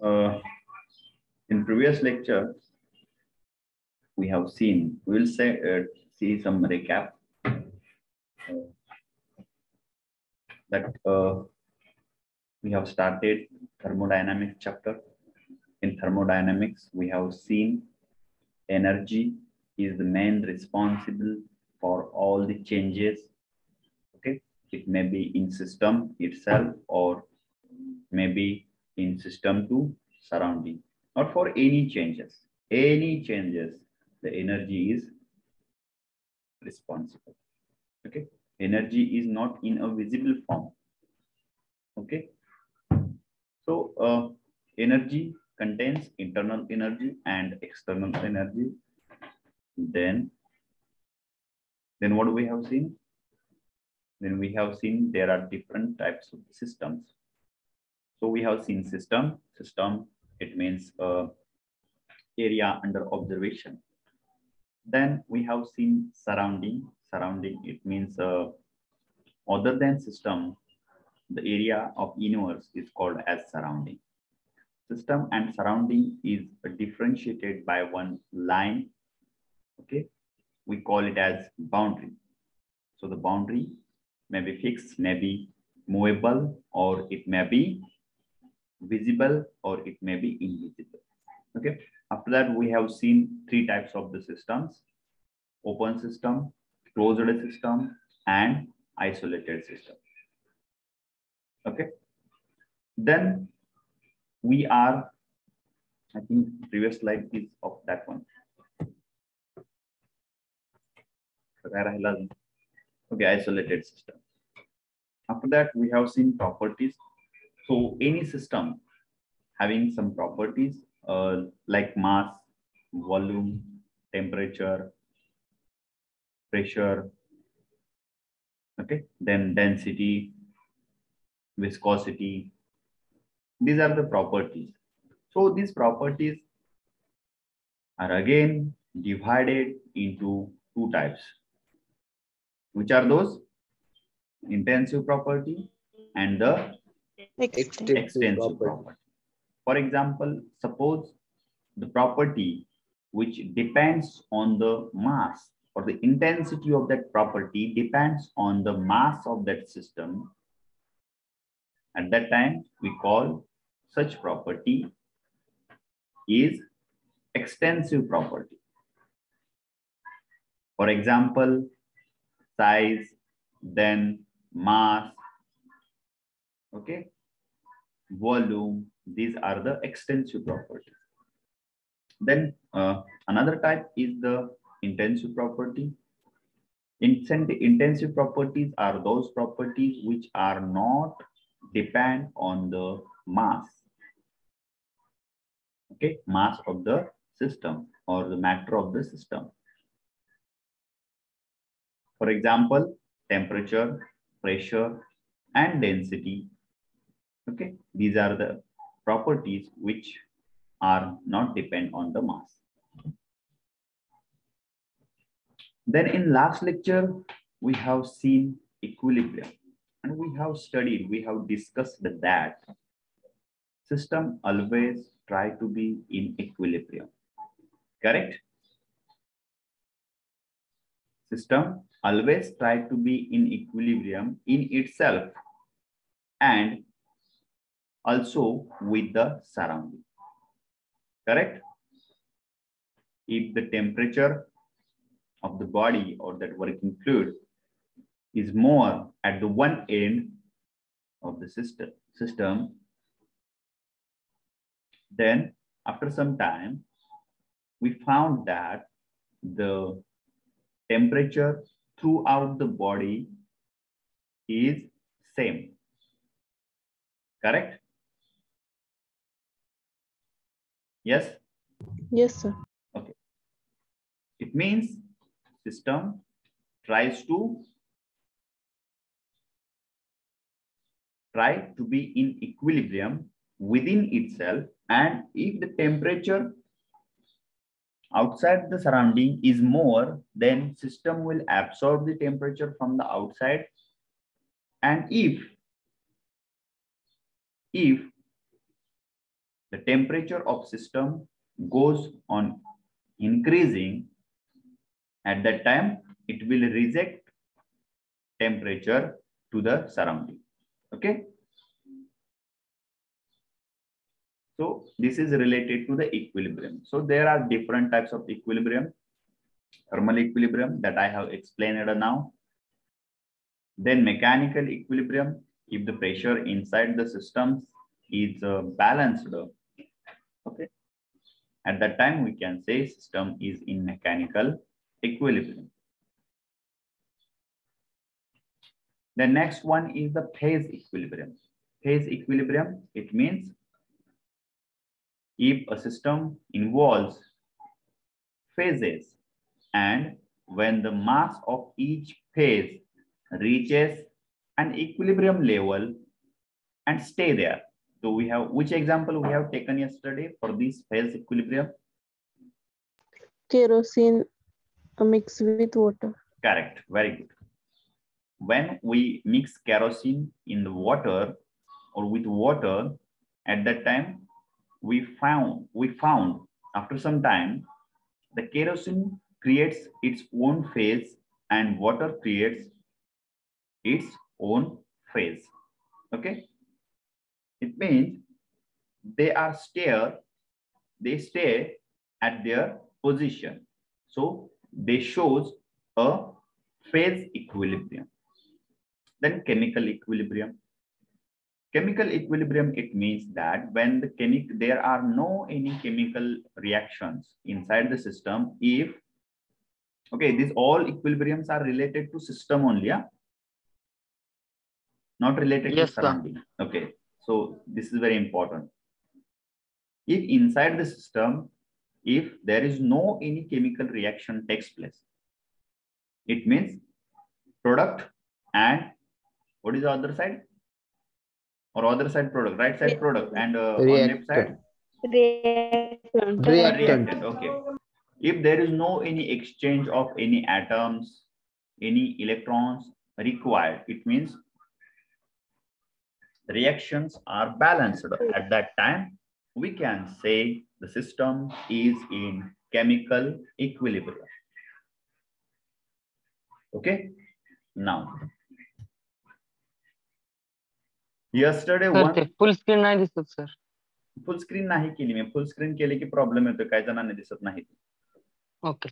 In previous lecture, we have seen, we will see some recap that we have started thermodynamics chapter. In thermodynamics, we have seen energy is the main responsible for all the changes. Okay, it may be in system itself or maybe in system to surrounding, or for any changes. Any changes, the energy is responsible. Okay, energy is not in a visible form. Okay, so energy contains internal energy and external energy. Then what we have seen? Then we have seen there are different types of systems. So we have seen system. System, it means area under observation. Then we have seen surrounding. Surrounding, it means other than system, the area of universe is called as surrounding. System and surrounding is differentiated by one line. Okay, we call it as boundary. So the boundary may be fixed, may be movable, or it may be visible, or it may be invisible. Okay, after that we have seen three types of the systems: open system, closed system, and isolated system. Okay, then we are, I think previous slide is of that one. Okay, isolated system. After that we have seen properties. So any system having some properties like mass, volume, temperature, pressure, okay, then density, viscosity. These are the properties. So these properties are again divided into two types. Which are those? Intensive property and the extensive property. For example, suppose the property which depends on the mass, or the intensity of that property depends on the mass of that system. At that time, we call such property is extensive property. For example, size, then mass, okay, volume, these are the extensive properties. Then another type is the intensive property. Intensive properties are those properties which are not depend on the mass, okay, mass of the system or the matter of the system. For example, temperature, pressure, and density. Okay, these are the properties which are not depend on the mass. Then in last lecture, we have seen equilibrium, and we have studied, we have discussed that system always try to be in equilibrium. Correct? System always try to be in equilibrium in itself and also with the surrounding. Correct? If the temperature of the body or that working fluid is more at the one end of the system, then after some time, we found that the temperature throughout the body is same. Correct? Yes? Yes, sir. Okay. It means system try to be in equilibrium within itself, and if the temperature outside the surrounding is more, then system will absorb the temperature from the outside, and if the temperature of system goes on increasing, at that time it will reject temperature to the surrounding. Okay. So this is related to the equilibrium. So there are different types of equilibrium. Thermal equilibrium that I have explained now. Then mechanical equilibrium, if the pressure inside the system is balanced, okay, at that time we can say system is in mechanical equilibrium. The next one is the phase equilibrium. Phase equilibrium, it means if a system involves phases and when the mass of each phase reaches an equilibrium level and stay there. So we have, which example we have taken yesterday for this phase equilibrium? Kerosene mixed with water. Correct, very good. When we mix kerosene in the water or with water, at that time we found after some time the kerosene creates its own phase and water creates its own phase. Okay, it means they stay at their position, so they shows a phase equilibrium. Then chemical equilibrium. Chemical equilibrium, it means that when there are no any chemical reactions inside the system, if okay, these all equilibriums are related to system only, yeah, not related to surrounding. Okay, so this is very important. If inside the system, if there is no any chemical reaction takes place, it means product and what is the other side? Or other side product, right side product, and on left side reactant. Okay, if there is no any exchange of any atoms, any electrons required, it means reactions are balanced. At that time we can say the system is in chemical equilibrium. Okay, now yesterday one full screen नाही दिसत sir. Full screen नाही केली मी. Full screen केली की problem येतो, काही जणांना दिसत नाही. ओके,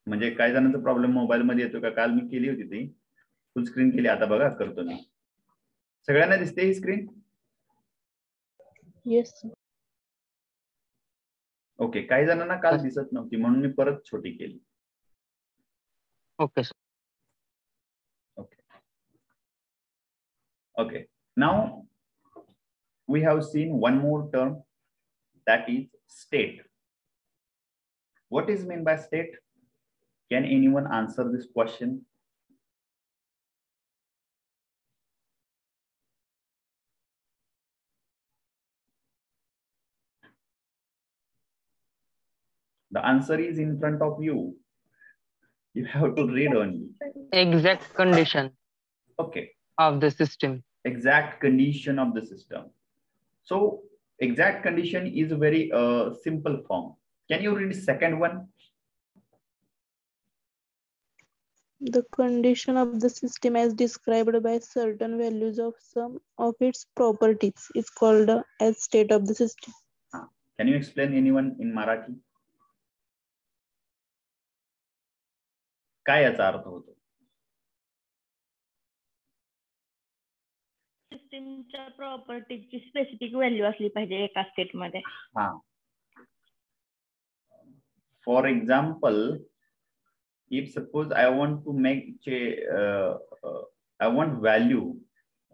म्हणजे काही जणांचा प्रॉब्लेम मोबाईल मध्ये येतो का? काल मी केली होती ती फुल स्क्रीन केली, आता बघा करतो मी. सगळ्यांना दिसते ही स्क्रीन? येस. ओके, काही जणांना काल दिसत नव्हती म्हणून मी परत छोटी केली. Okay sir. Okay okay, now we have seen one more term, that is state. What is meant by state? Can anyone answer this question? The answer is in front of you. You have to read only. Exact condition. Okay. Of the system. Exact condition of the system. So exact condition is a very simple form. Can you read the second one? The condition of the system as described by certain values of some of its properties is called as state of the system. Can you explain anyone in Marathi? काय याचा अर्थ होतो? सिस्टमच्या प्रॉपर्टीची specific value असली पाहिजे एका state मध्ये. हा, for example, if suppose I want to make I want value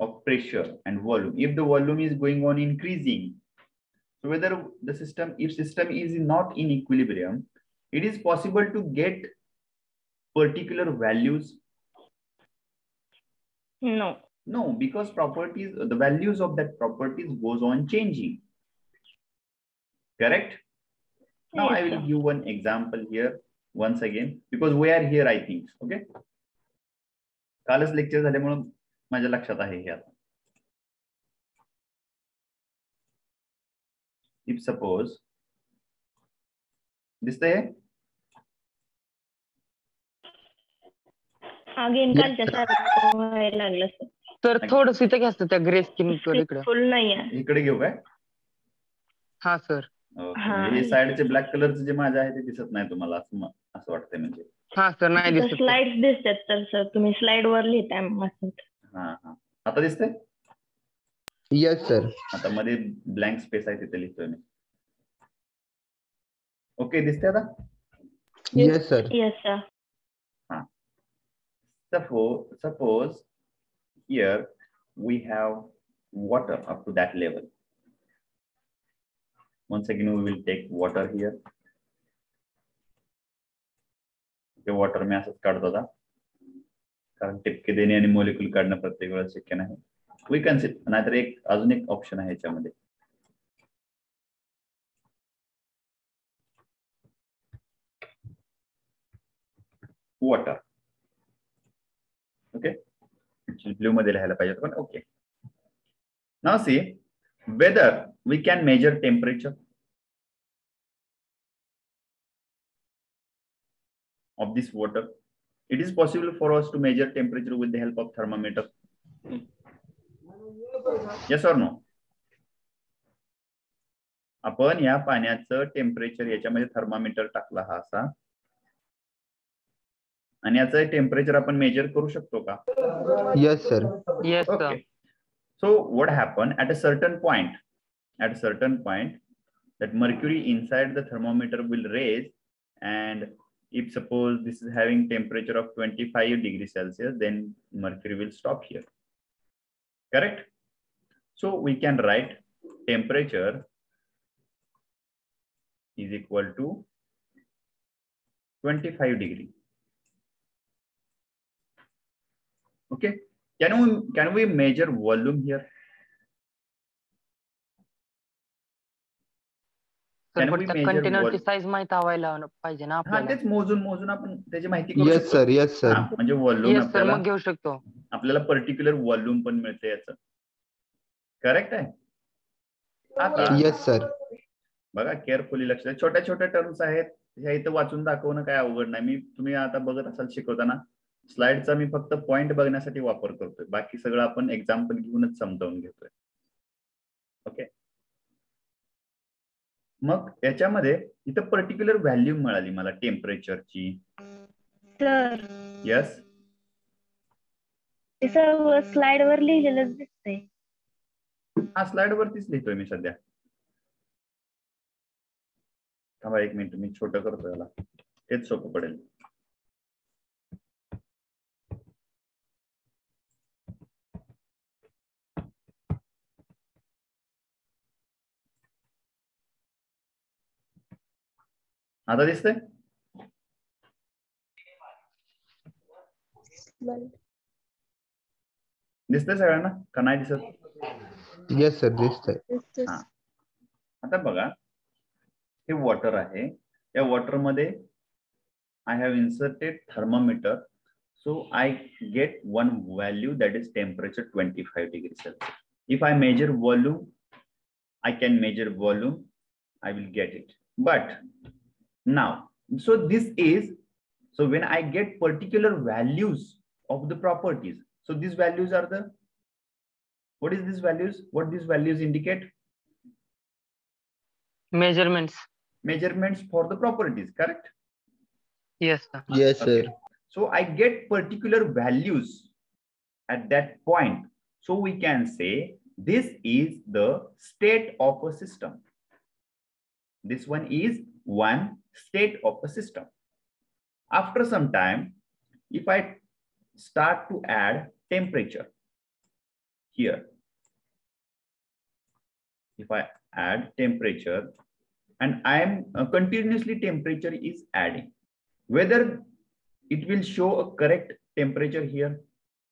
of pressure and volume. If the volume is going on increasing, so whether the system, if system is not in equilibrium, it is possible to get particular values? No. No, because properties, the values of that properties goes on changing. Correct? Now Yes, I will sir. give one example here once again, because we are here, I think. Okay. कालच lecture झाल्यामुळे माझ्या लक्षात आहे हे आता. if suppose दिसतंय again Yes, कालच्या सारखं व्हायला लागलं सर. सर थोडस इथं घ्या sir, त्या ग्रे स्किन इकडं. फुल नाहीये. इकडे घेऊ काय हा सर. ओके म्हणजे साइडचे ब्लॅक कलरचे जे माझे आहे ते दिसत नाही तुम्हाला असं वाटतंय म्हणजे हा सर नाही दिसत sir. स्लाइड्स दिसतात तर सर तुम्ही स्लाइड वर लिहिताय मस्त. हा आता दिसतंय yes sir. आता मध्ये ब्लँक स्पेस आहे तिथे लिहितोय मी ओके दिसतंय आता Yes sir. Yes sir. suppose here we have water up to that level. Once again we will take water here. Okay, water मी असंच काढतो आता कारण टिपके देणे आणि मॉलिक्यूल काढणं प्रत्येक वेळेस शक्य नाही. वी कन्सिडर नाहीतर अजून एक ऑप्शन आहे याच्यामध्ये water. Okay, ब्लू मध्ये लिहायला पाहिजे पण okay. Now see whether we can measure temperature of this water. It is possible for us to measure temperature with the help of thermometer. Yes or no? आपण या पाण्याचं temperature याच्यामध्ये thermometer टाकला हा असा आणि याचं टेम्परेचर आपण मेजर करू शकतो का Yes sir. Yes sir. Okay. So what happened at a certain point that mercury inside the thermometer will raise, and if suppose this is having temperature of 25 degrees Celsius, then mercury will stop here. Correct? So we can write temperature is equal to 25 degree. Okay, can we measure volume here? Sir Can पण we त्या measure कंटेनरची size माहित व्हायला पाहिजे ना हा आपल्याला. तेच मोजून आपण त्याची माहिती करू Yes शकतो. sir. Yes sir. हा, म्हणजे व्हॉल्यूम येस सर मग घेऊ शकतो. आपल्याला पर्टिक्युलर व्हॉल्यूम पण मिळते याचं. करेक्ट आहे आता Yes sir. बघा केअरफुली लक्ष द्या. छोट्या छोट्या टर्म्स आहेत ह्या इथं वाचून दाखवणं काय अवघड नाही. तुम्ही आता बघत असाल शिकवताना स्लाइडचा मी फक्त पॉइंट बघण्यासाठी वापर करतोय. बाकी सगळं आपण एक्झाम्पल घेऊनच समजावून घेतोय. ओके, मग याच्यामध्ये इथं पर्टिक्युलर व्हॅल्यू मिळाली मला टेम्परेचरची. सर यस ते सर्व स्लाइड वर लिहिलेलंच दिसतंय. हा स्लाइड वरतीच लिहितोय मी सध्या. थांबा एक मिनिट मी छोटं करतोय याला तेच सोपं पडेल. आता दिसतंय दिसतंय सगळ्यांना का नाही दिसत? Yes sir. दिसतंय. हा आता बघा हे वॉटर आहे. या वॉटर मध्ये I have inserted thermometer. So I get one value that is temperature 25 degrees Celsius. If I measure volume, I can measure volume. I will get it. But now, so when I get particular values of the properties, so these values are what is these values? What these values indicate? Measurements For the properties, correct? yes sir. Yes sir. Okay. So I get particular values at that point. So we can say this is the state of a system. This one is one state of a system. After some time, if I start to add temperature here, if I add temperature and I am continuously temperature is adding, whether it will show a correct temperature here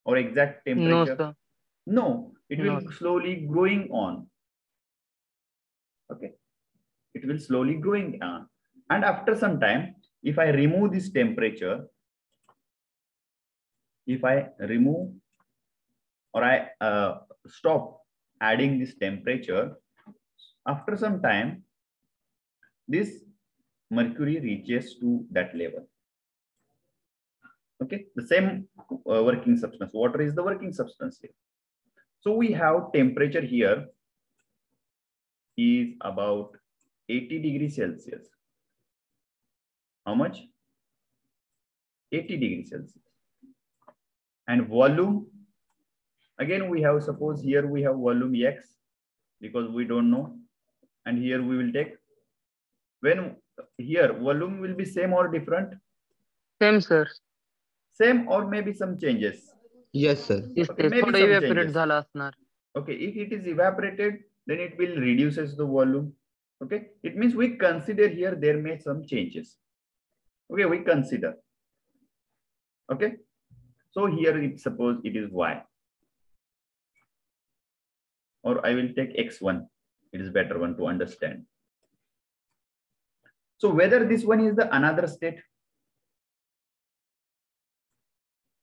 or exact temperature? No sir. No, it will No. slowly growing on. Okay, it will slowly growing on, and after some time, if I remove this temperature, if I remove or I stop adding this temperature, after some time this mercury reaches to that level. Okay, the same working substance. Water is the working substance here. So we have temperature here is about 80 degrees Celsius. How much? 80 degrees Celsius. And volume, again we have, suppose here we have volume X because we don't know, and here we will take, when here volume will be same or different? Same, sir. Same or maybe some changes? Yes, sir. Yes, Okay, yes. maybe थोडं some evaporate changes. झालं असणार. Okay, if it is evaporated, then it will reduces the volume. Okay, it means we consider here there may some changes. Okay, we consider. Okay, so here it suppose it is Y, or I will take X1. It is better one to understand. So whether this one is the another state,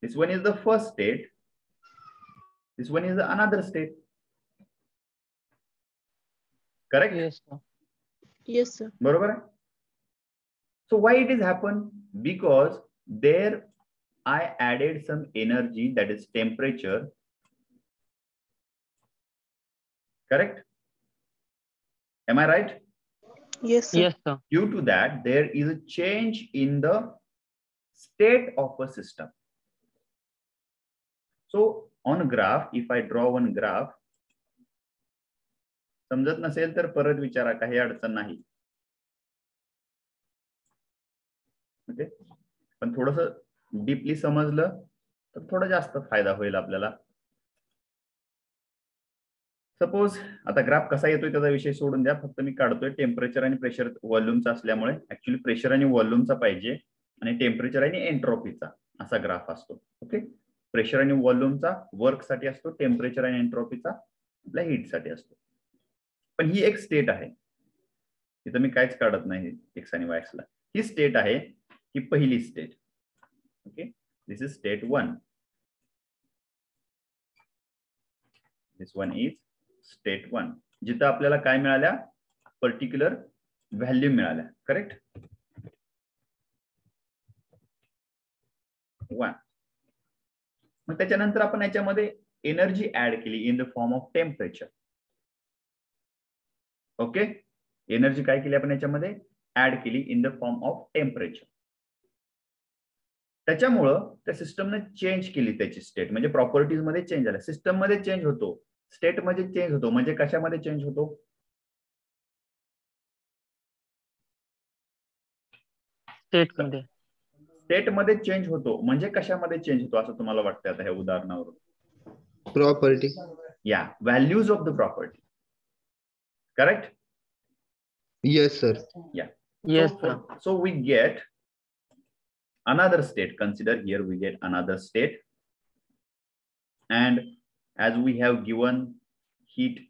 this one is the first state, this one is the another state. Correct? Yes, sir. Yes, sir. Barabar? So why it is happened? Because there I added some energy, that is temperature. Correct? Am I right? Yes, sir. Yes, sir. Due to that, there is a change in the state of a system. So on a graph, if I draw one graph, समजत नसेल तर परत विचारा, काही अडचण नाही. Okay, पण थोडंसं डीपली समजलं तर थोडं जास्त फायदा होईल आपल्याला. सपोज आता ग्राफ कसा येतोय त्याचा विषय सोडून द्या, फक्त मी काढतोय टेम्परेचर आणि प्रेशर व्हॉल्यूमचा असल्यामुळे. ऍक्च्युअली प्रेशर आणि व्हॉल्यूमचा पाहिजे आणि टेम्परेचर आणि एंट्रोपीचा असा ग्राफ असतो. ओके, प्रेशर आणि व्हॉल्यूमचा वर्क साठी असतो, टेम्परेचर आणि एंट्रोपीचा आपल्या हीट साठी असतो. पण ही एक स्टेट आहे, इथं मी काहीच काढत नाही एक्स आणि वायक्सला. ही स्टेट आहे, ही पहिली state. Okay, this is state 1. This one is state 1, जिथं आपल्याला काय मिळाल्या, पर्टिक्युलर व्हॅल्यू मिळाल्या. करेक्ट? 1. मग त्याच्यानंतर आपण याच्यामध्ये एनर्जी ऍड केली in the form of temperature. Okay, energy काय केली आपण याच्यामध्ये ऍड केली in the form of temperature. त्याच्यामुळं त्या सिस्टमने चेंज केली त्याची स्टेट, म्हणजे प्रॉपर्टीज मध्ये चेंज झाला. सिस्टम मध्ये चेंज होतो, स्टेट मध्ये चेंज होतो, म्हणजे कशामध्ये चेंज होतो? स्टेट मध्ये. स्टेट मध्ये चेंज होतो म्हणजे कशामध्ये चेंज होतो असं तुम्हाला वाटतं आता ह्या उदाहरणावरून? Property. या values of the property. Correct? Yes, sir. Yeah. Yes, so, so we get another state. Consider here we get another state, and as we have given heat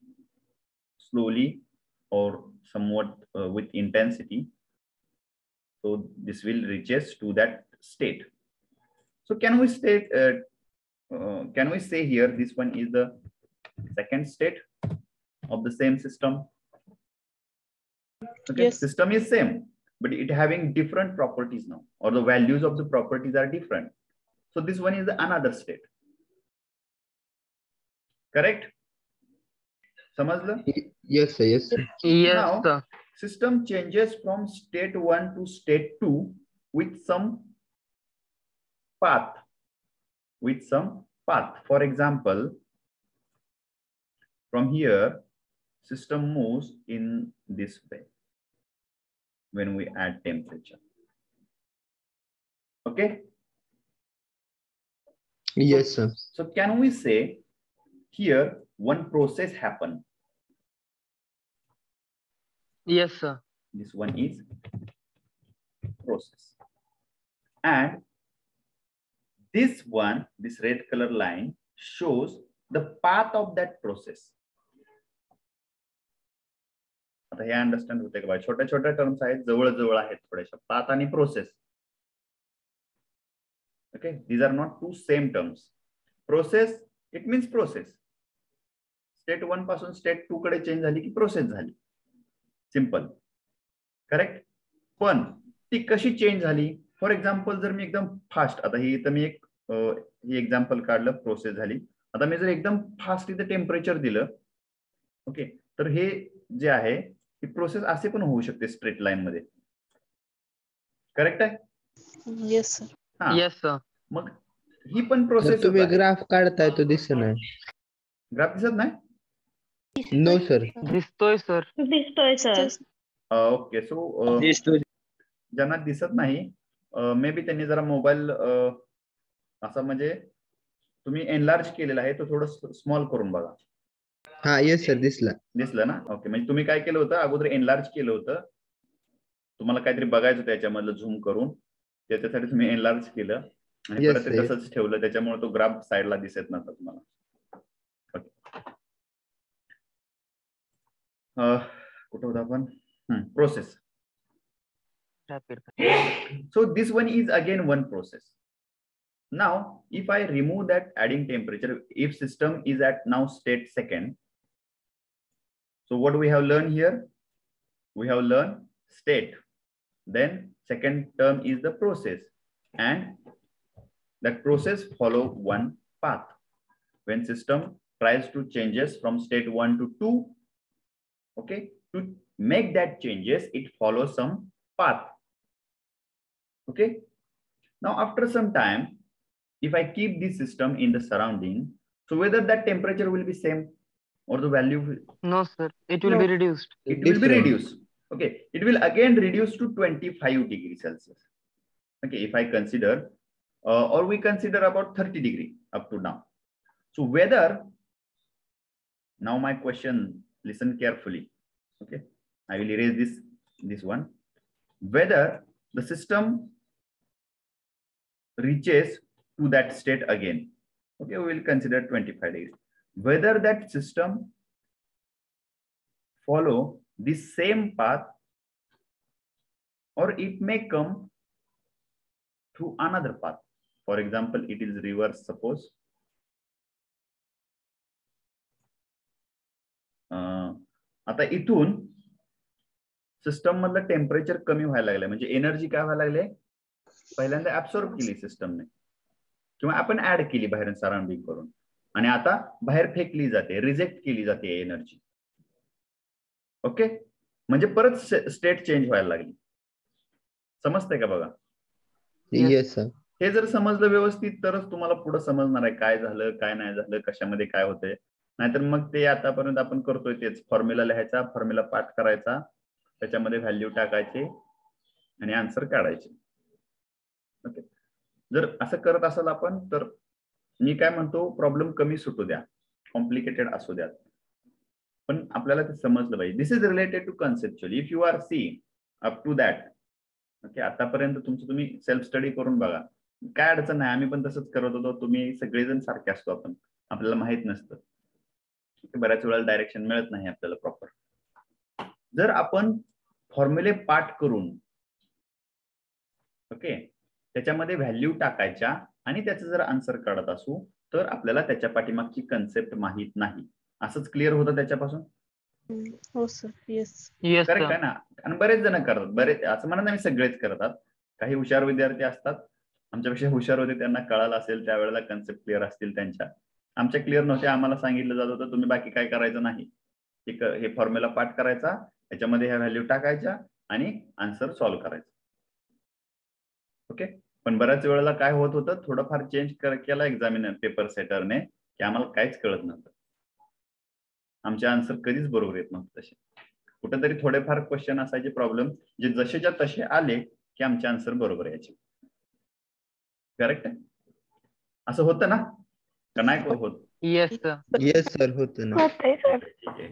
slowly or somewhat with intensity, so this will reaches to that state. So can we state can we say here this one is the second state of the same system? Okay, Yes. system is same, but it having different properties now, or the values of the properties are different. So this one is the another state. Correct? समजलं? Yes, sir. Yes, sir. Yes, Now, sir. system changes from state 1 to state 2 with some path. With some path. For example, from here, system moves in this way when we add temperature. Okay? Yes, sir. So can we say here one process happened? Yes, sir. This one is process. And this one, this red color line shows the path of that process. आता हे understand होते का? छोट्या छोट्या terms आहेत, जवळ जवळ आहेत थोड्याशा, पाथ आणि process. Okay, these are not two same terms. Process it means process. State 1 पासून स्टेट 2 कडे चेंज झाली की प्रोसेस झाली. सिंपल. करेक्ट. पण ती कशी चेंज झाली? फॉर एक्झाम्पल जर मी एकदम फास्ट, आता ही इथं मी एक ही एक्झाम्पल काढलं, प्रोसेस झाली. आता मी जर एकदम फास्ट इथं टेम्परेचर दिलं, ओके, तर हे जे आहे ही प्रोसेस असे पण होऊ शकते स्ट्रेट लाईन मध्ये. करेक्ट आहे? Yes, sir. हा, Yes, sir. मग ही पण सर प्रोसेस तुम्ही ग्राफ काढताय तो दिसत नाही. ग्राफ दिसत नाही. No sir. दिसतोय sir. दिसतोय सर. Yes, ओके, सो ज्यांना दिसत नाही, मे बी त्यांनी जरा मोबाईल असा म्हणजे तुम्ही एनलार्ज केलेला आहे तो थोडं स्मॉल करून बघा. हा येस सर दिसला. दिसलं ना? ओके, म्हणजे तुम्ही काय केलं होतं, अगोदर एनलार्ज केलं होतं, तुम्हाला काहीतरी बघायचं होतं त्याच्यामधलं झूम करून, त्याच्यासाठी तुम्ही एनलार्ज केलं आणि Yes, परत ते yes. तसंच ठेवलं, त्याच्यामुळे तो ग्राफ साईडला दिसत नव्हता तुम्हाला. कुठं होतं आपण? Process. Rapid. So this one is again one process. Now, if I remove that adding temperature, if system is at now state second, so what we have learned here? We have learned state. Then second term is the process, and that process follow one path. When system tries to changes from state 1 to 2, okay, to make that changes, it follows some path. Okay. Now, after some time, if I keep this system in the surrounding, so whether that temperature will be same or the value, No, sir. It will No. be reduced. it will be Different. reduced. Okay. It will again reduce to 25 degrees Celsius. Okay. If I consider, or we consider about 30 degree up to now. So whether, now my question, listen carefully. Okay. I will erase this one. Whether the system reaches to that state again, okay, we will consider 25 days. Whether that system follow the same path or it may come through another path. For example, it is reverse, suppose. आता इथून system मधलं temperature कमी व्हायला लागलंय, म्हणजे energy काय व्हायला लागले, पहिल्यांदा ऍब्सॉर्ब केली सिस्टमने किंवा आपण ऍड केली बाहेर सराउंडिंग करून, आणि आता बाहेर फेकली जाते, रिजेक्ट केली जाते एनर्जी. ओके, म्हणजे परत स्टेट चेंज व्हायला लागली. समजतंय का बघा? Yes sir. हे जर समजलं व्यवस्थित तरच तुम्हाला पुढे समजणार आहे काय झालं, काय नाही झालं, कशामध्ये काय होतंय. नाहीतर मग ते आतापर्यंत आपण करतोय तेच, फॉर्म्युला लिहायचा, फॉर्म्युला पाठ करायचा, त्याच्यामध्ये व्हॅल्यू टाकायचे आणि आन्सर काढायचे. ओके, जर असं करत असाल आपण तर मी काय म्हणतो, प्रॉब्लेम कमी सुटू द्या, कॉम्प्लिकेटेड असू द्या, पण आपल्याला ते समजलं पाहिजे. This is related to conceptual. If you are see up to that, okay, आतापर्यंत तुमचं तुम्ही सेल्फ स्टडी करून बघा, काय अडचण नाही. आम्ही पण तसंच करत होतो, तुम्ही सगळेजण सारखे असतो, आपण आपल्याला माहित नसतं, बऱ्याच वेळेला डायरेक्शन मिळत नाही आपल्याला प्रॉपर. जर आपण फॉर्म्युले पाठ करून, ओके, त्याच्यामध्ये व्हॅल्यू टाकायच्या आणि त्याचं जर आन्सर काढत असू तर आपल्याला त्याच्या पाठीमागची कन्सेप्ट माहित नाही. असंच क्लिअर होतं त्याच्यापासून? हो sir. Yes. Yes, correct sir. आहे ना? आणि बरेच जण करतात, बरेच, असं म्हणत नाही सगळेच करतात, काही हुशार विद्यार्थी असतात, आमच्यापेक्षा हुशार होते, त्यांना कळालं असेल त्यावेळेला, कन्सेप्ट क्लिअर असतील त्यांच्या. आमच्या क्लिअर नव्हते, आम्हाला सांगितलं जात होतं तुम्ही बाकी काय करायचं नाही, हे फॉर्म्युला पाठ करायचा, त्याच्यामध्ये ह्या व्हॅल्यू टाकायच्या आणि आन्सर सॉल्व्ह करायचं. ओके, पण बऱ्याच वेळेला काय होत होतं, थोडंफार चेंज केला एक्झामिनर पेपर सेटरने की आम्हाला काहीच कळत नव्हतं, आमचे आन्सर कधीच बरोबर येत नव्हते. तसे कुठेतरी थोडेफार क्वेश्चन असायचे, प्रॉब्लेम जे जसेच्या तसे आले की आमचे आन्सर बरोबर यायचे. करेक्ट आहे? असं होतं ना का नाही होत? Yes, sir. येस सर होतं ना. होतंय सर. ठीक आहे,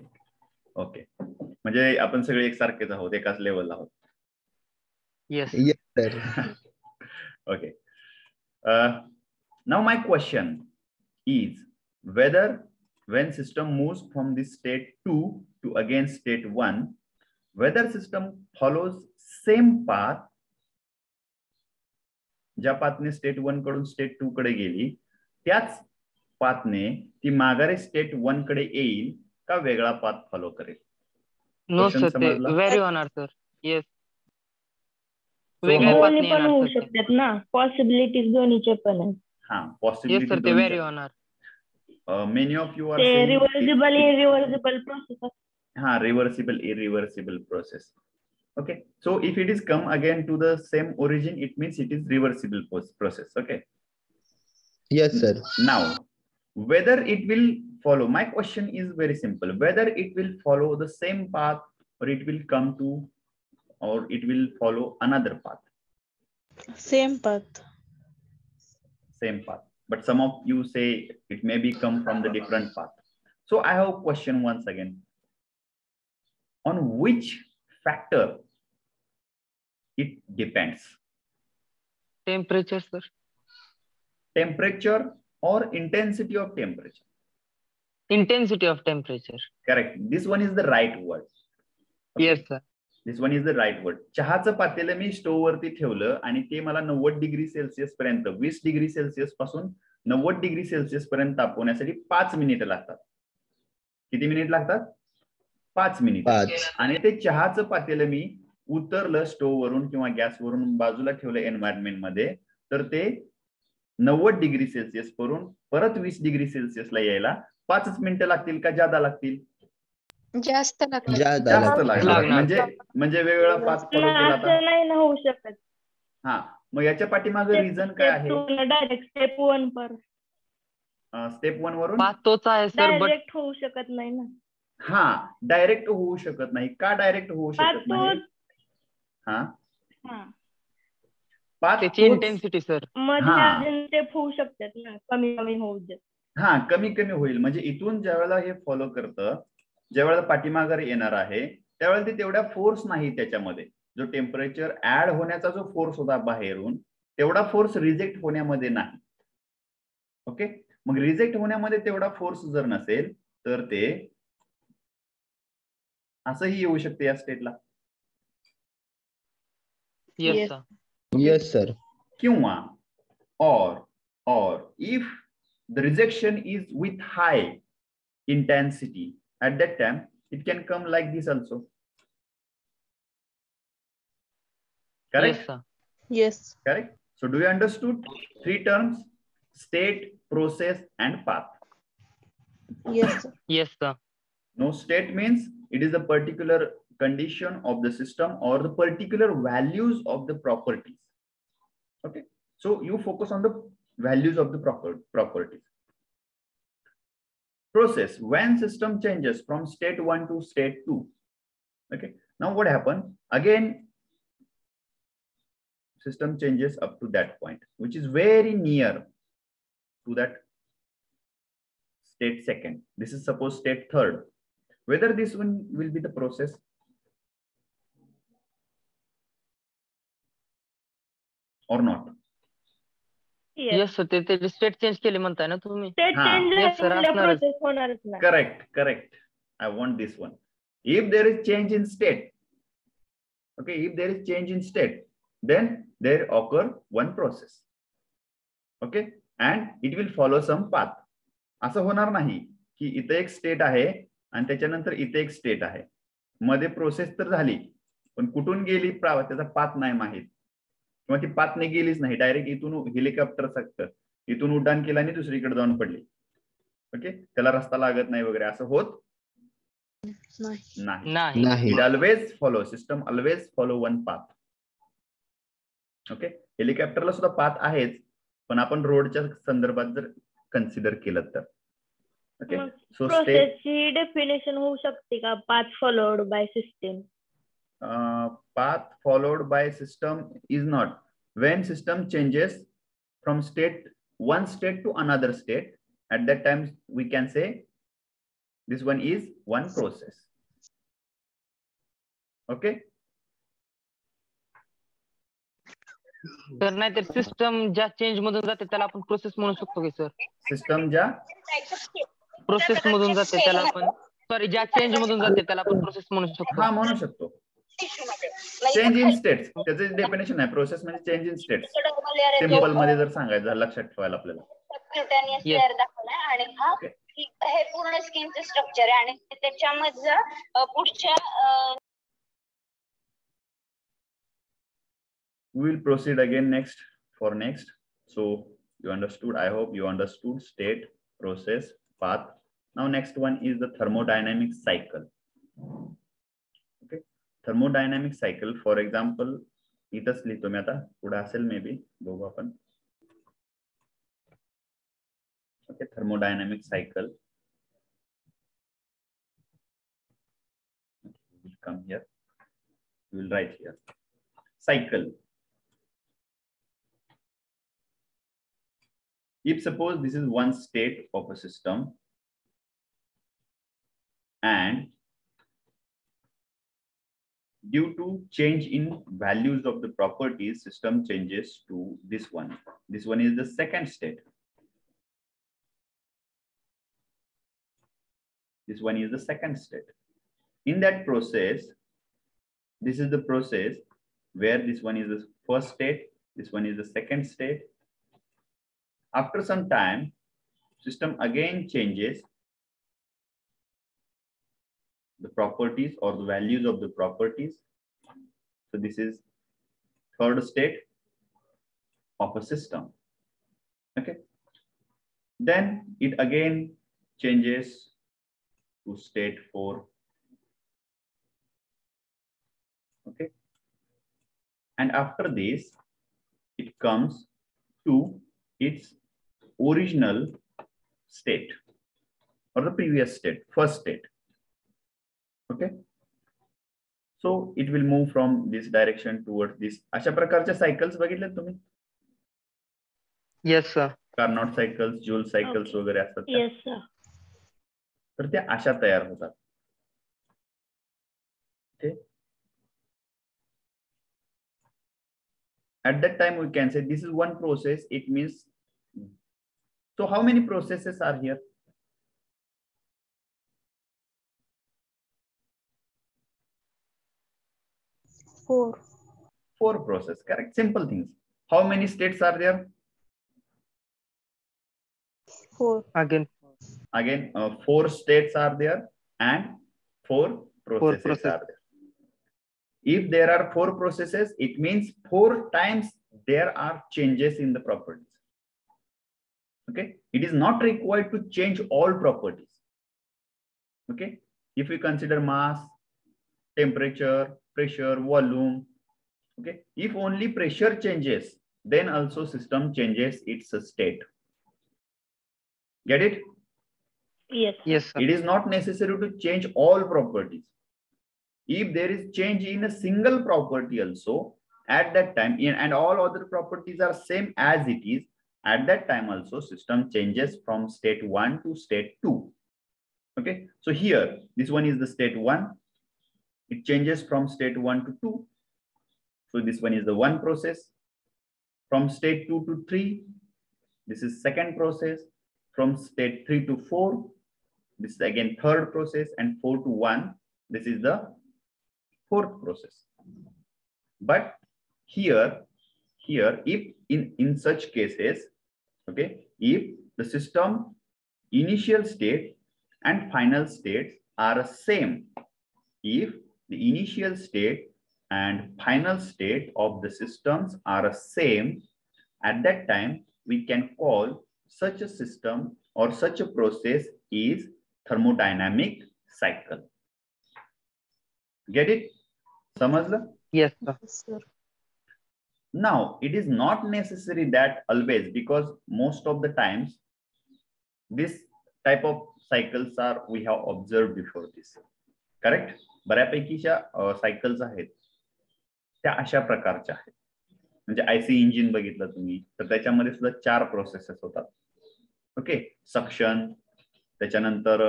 ओके, म्हणजे आपण सगळे एकसारखेच आहोत, एकाच लेवलला आहोत. Yes. Yes sir. Okay. Now my question is whether when system moves from this state 2 to again state 1, whether system follows same path, ज्या पाथने स्टेट 1 कडून स्टेट 2 कडे गेली त्याच पाथने ती माघारी स्टेट 1 कडे येईल का वेगळा पाथ फॉलो करेल? No, Question sir. They समजला? vary on our, sir. Yes. वेगळ्या दोन्ही पातनी पण येणार होऊ सर ते. शकतात ना, पॉसिबिलिटीज दोन्हीचे पण आहेत. हा येस पॉसिबिलिटी सर ते व्हॅरी होणार. मेनी ऑफ यू आर ते saying reversible irreversible process. ha reversible irreversible process. Okay, so if it is come again to the same origin, it means it is reversible process. Okay, Yes, sir. now whether it will follow, my question is very simple, whether it will follow the same path or it will come to, or it will follow another path. Same path. Same path, but some of you say it may be come from the different path. So I have a question once again, on which factor it depends? Temperature sir. Temperature or intensity of temperature? Intensity of temperature. Correct, this one is the right word. Yes sir. This one is the right word. चहाचं पातेलं मी stove वरती ठेवलं आणि ते मला 90 degree Celsius पर्यंत, 20 degree Celsius पासून 90 degree Celsius पर्यंत तापवण्यासाठी 5 मिनिटं लागतात. किती मिनिट लागतात? 5 मिनिट. 5. आणि ते चहाचं पातेलं मी उतरलं स्टोव्ह वरून किंवा गॅसवरून बाजूला ठेवलं एन्व्हायरमेंट मध्ये, तर ते 90 डिग्री सेल्सिअस वरून परत 20 डिग्री सेल्सिअसला यायला 5 मिनिटं लागतील का जादा लागतील? जास्त लागतात. जास्त लागणार. लागणार. म्हणजे वेगवेगळा पाथ फॉलो केला तर असं नाही ना होऊ शकत. हा, मग याच्या पाठीमागे रिझन काय आहे? डायरेक्ट स्टेप 1 पर स्टेप 1 वरून पाथ तोच आहे सर, बट डायरेक्ट होऊ शकत नाही ना. हा डायरेक्ट होऊ शकत नाही का? डायरेक्ट होऊ शकत नाही. हा हा, पाथ त्याची इंटेन्सिटी सर. मध्ये हा. अजून स्टेप होऊ शकतात ना, कमी कमी होऊ देत. हा कमी कमी होईल. म्हणजे इथून ज्या वेळेला हे फॉलो करतं, ज्या वेळेला पाठीमागे येणार आहे त्यावेळेला ते तेवढ्या फोर्स नाही त्याच्यामध्ये, जो टेम्परेचर ऍड होण्याचा जो फोर्स होता बाहेरून, तेवढा फोर्स रिजेक्ट होण्यामध्ये नाही. ओके, मग रिजेक्ट होण्यामध्ये तेवढा फोर्स जर नसेल तर ते असंही येऊ शकते या स्टेटला. Yes sir. Yes, sir. किंवा or if the rejection is with high intensity, at that time it can come like this also. Correct? Yes sir. Yes. Correct. So do you understood 3 terms: state, process and path? Yes, sir. Yes sir. No, state means it is a particular condition of the system or the particular values of the properties. Okay, so you focus on the values of the properties. Process, when system changes from state 1 to state 2. Okay, now what happened again? System changes up to that point, which is very near to that state 2nd. This is suppose state 3rd. Whether this one will be the process or not. Yes sir. ते state change केले म्हणताय ना तुम्ही? State हा. Change Yes, sir, असणारच. Process होणारच नाही. Correct. I want this one. If there is change in state, okay, if there is change in state, then there occur one process. Okay, and it will follow some path. असं होणार नाही की इथे एक state आहे आणि त्याच्यानंतर इथे एक स्टेट आहे, मध्ये प्रोसेस तर झाली पण कुठून गेली त्याचा पाथ नाही माहित, किंवा ती पाथने गेलीच नाही, डायरेक्ट इथून हेलिकॉप्टर सकतं इथून उड्डाण केलं आणि दुसरीकडे जाऊन पडली. ओके, त्याला रस्ता लागत नाही वगैरे असं होत नाही. नाही. It always follow, system always follow one path. Okay, हेलिकॉप्टरला सुद्धा पाथ आहेच, पण आपण रोडच्या संदर्भात जर कन्सिडर केलं तर. ओके, सो स्टेट प्रोसेसची डेफिनेशन होऊ शकते का? Path followed by system. path followed by system is not. When system changes from one state to another state, at that time we can say this one is one process. Okay, तर नाहीतर system ज्या change मधून जाते त्याला आपण process म्हणू शकतो की सर? सिस्टम ज्या प्रोसेस मधून जाते त्याला आपण, सॉरी, ज्या चेंज मधून जाते त्याला आपण प्रोसेस म्हणू शकतो. हा म्हणू शकतो. चेंज इन स्टेट्स त्याचे डेफिनेशन आहे. प्रोसेस म्हणजे चेंज इन स्टेट्स. सिंपल मध्ये जर सांगायचं झालं, लक्षात ठेवायला आपल्याला. सबक्युटेनियस लेअर दाखवलाय आणि हा हे पूर्ण स्किनचं स्ट्रक्चर आहे आणि त्याच्यामध्ये पुढच्या We will proceed again next for next. So you understood, I hope you understood state, process, path. Now next one is the thermodynamic cycle. Okay, thermodynamic cycle, for example, इथंच लिहितो मी आता, पुढे असेल मे बी, बघू आपण. Okay, thermodynamic cycle. Okay, we will come here. We will write here. Cycle. If suppose this is one state of a system and due to change in values of the properties, system changes to this one. This one is the second state. This one is the second state. In that process, this is the process where this one is the first state, this one is the second state. After some time, system again changes the properties or the values of the properties. So this is third state of a system. Okay. Then it again changes to state 4. Okay. And after this, it comes to its original state or the previous state, first state. Okay. So it will move from this direction towards this. अशा प्रकारच्या cycles बघितल्यात तुम्ही? Yes, sir. Carnot cycles, Joule cycles वगैरे असतात. Yes sir. तर त्या अशा तयार होतात. Okay. At that time we can say this is one process. It means, so how many processes are here? 4. 4 processes, correct? Simple things. How many states are there? 4. Again, 4 states are there and 4 processes are there. If there are 4 processes, it means 4 times there are changes in the properties. Okay, it is not required to change all properties. Okay, if we consider mass, temperature, pressure, volume. Okay, if only pressure changes, then also system changes its state. Get it? Yes. yes, sir. It is not necessary to change all properties. If there is change in a single property also, at that time, and all other properties are same as it is, at that time also system changes from state 1 to state 2. Okay, so here, this one is the state 1. It changes from state 1 to 2. So this one is the 1 process. From state 2 to 3, this is second process. From state 3 to 4, this is again third process, and 4 to 1, this is the fourth process. But here, if in such cases, okay, if the system initial state and final states are same, if the initial state and final state of the systems are same, at that time we can call such a system or such a process is thermodynamic cycle. Get it? Samajla? Yes, sir. Yes, sir. Now, it is not necessary that always, because most of the times this type of cycles are we have observed before this. Correct? बऱ्यापैकीच्या cycles आहेत त्या अशा प्रकारच्या आहेत. म्हणजे आयसी engine बघितलं तुम्ही तर त्याच्यामध्ये सुद्धा 4 प्रोसेसेस होतात. ओके, सक्शन, त्याच्यानंतर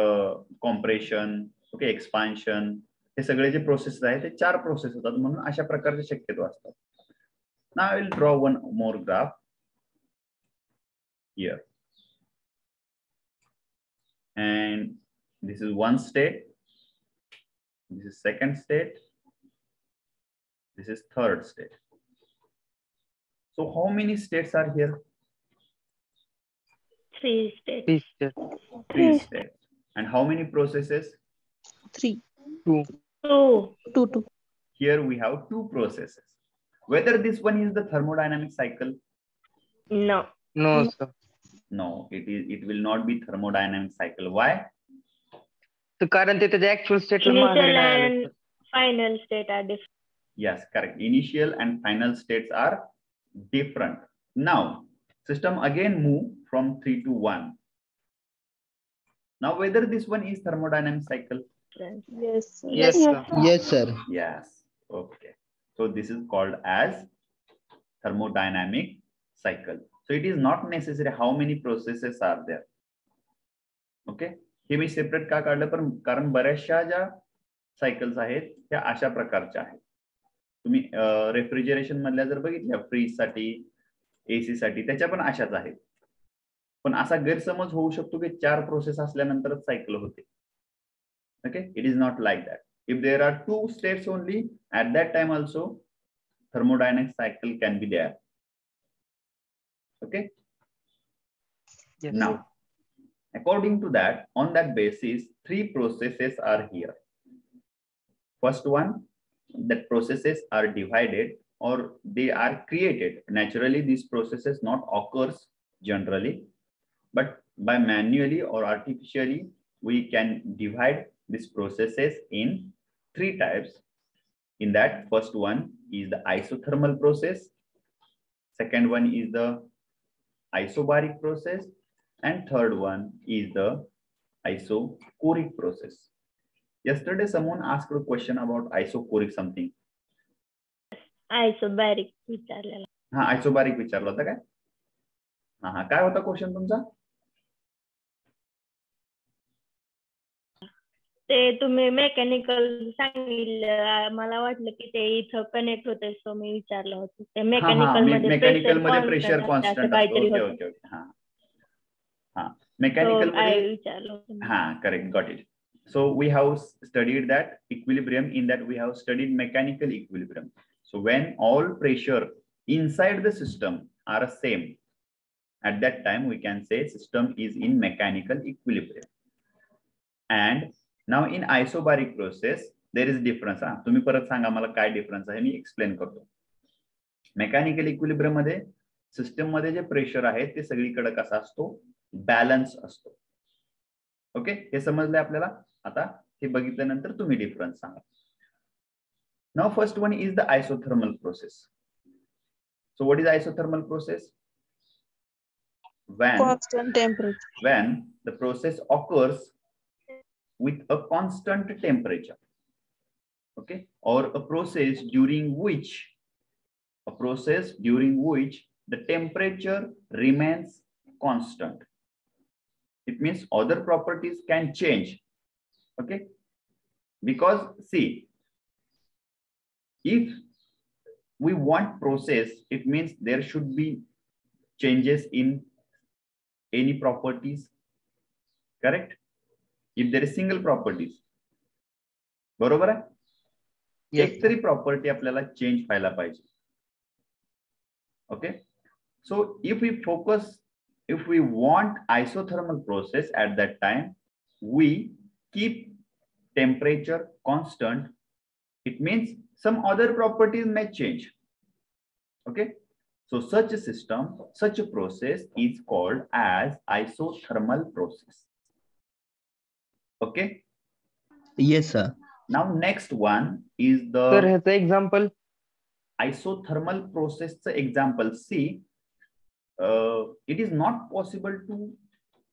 कॉम्प्रेशन, ओके, एक्सपान्शन, हे सगळे जे प्रोसेस आहेत ते 4 प्रोसेस होतात. म्हणून अशा प्रकारचे शक्यतो असतात. Now I will draw one more graph here, and this is one state, this is second state, this is third state. So how many states are here? 3 states. 3 states. 3 states. And how many processes? 3. 2. 2. 2. Here we have 2 processes. Whether this one is the thermodynamic cycle? No. No, sir. No, it will not be thermodynamic cycle. Why? तर कारण ते त्याच्या actual स्टेटला माघारी Initial नाही आलं, and sir. final state are different. Yes, correct. Initial and final states are different. Now, system again move from 3 to 1. Now, whether this one is thermodynamic cycle? Yes, sir. Yes, sir. Yes, sir. Yes. Okay. So this is called as thermodynamic cycle. So it is not necessary how many processes are there. Okay. हे मी separate का काढलं पण कारण बऱ्याचशा ज्या cycles आहेत त्या अशा प्रकारच्या आहेत. तुम्ही रेफ्रिजरेशन मधल्या जर बघितल्या फ्रीज साठी एसी साठी त्याच्या पण अशाच आहेत. पण असा गैरसमज होऊ शकतो की 4 प्रोसेस असल्यानंतरच सायकल होते. Okay, it is not like that. If there are 2 states only, at that time also thermodynamic cycle can be there. Okay. Yes. Now, according to that, on that basis, 3 processes are here. First one, that processes are divided or they are created. Naturally, these processes not occurs generally, but by manually or artificially, we can divide these processes in 3 types. In that, first one is the isothermal process, second one is the isobaric process, and third one is the isochoric process. Yesterday, someone asked a question about isochoric something. Isobaric विचारलेला. हा, isobaric विचारला होता काय? हा, काय होता question तुमचा? ते तुम्ही मेकॅनिकल सांगितलं, मला वाटलं की ते इथं कनेक्ट होते, सो मी विचारलं होतं. ते मेकॅनिकल मध्ये प्रेशर कॉन्स्टंट असतो. Okay okay okay. हा, मेकॅनिकल मध्ये विचारलं होतं. हा, correct, got it. So we have studied that equilibrium. In that we have studied mechanical equilibrium. So when all pressure inside the system are same, at that time we can say system is in mechanical equilibrium. And now in isobaric process there is difference. तुम्ही परत सांगा मला काय difference आहे, मी explain करतो. Mechanical equilibrium मध्ये system मध्ये जे pressure आहे ते सगळीकडे कसा असतो, बॅलन्स असतो. ओके, हे समजले आपल्याला. आता हे बघितल्यानंतर तुम्ही difference Sanga. Now first one is the isothermal process. So what is isothermal process? Constant temperature. When the process occurs with a constant temperature, okay, or a process during which the temperature remains constant. It means other properties can change. Okay, because see, if we want process, it means there should be changes in any properties, correct? If there is single properties, बरोबर आहे? एक तरी property आपल्याला change व्हायला पाहिजे. Okay, so if we want isothermal process, at that time we keep temperature constant. It means some other properties may change. Okay, so such a system, such a process is called as isothermal process. Okay. Yes, sir. Now next one is the Sir, ह्याचं example. isothermal process example. See, it is not possible to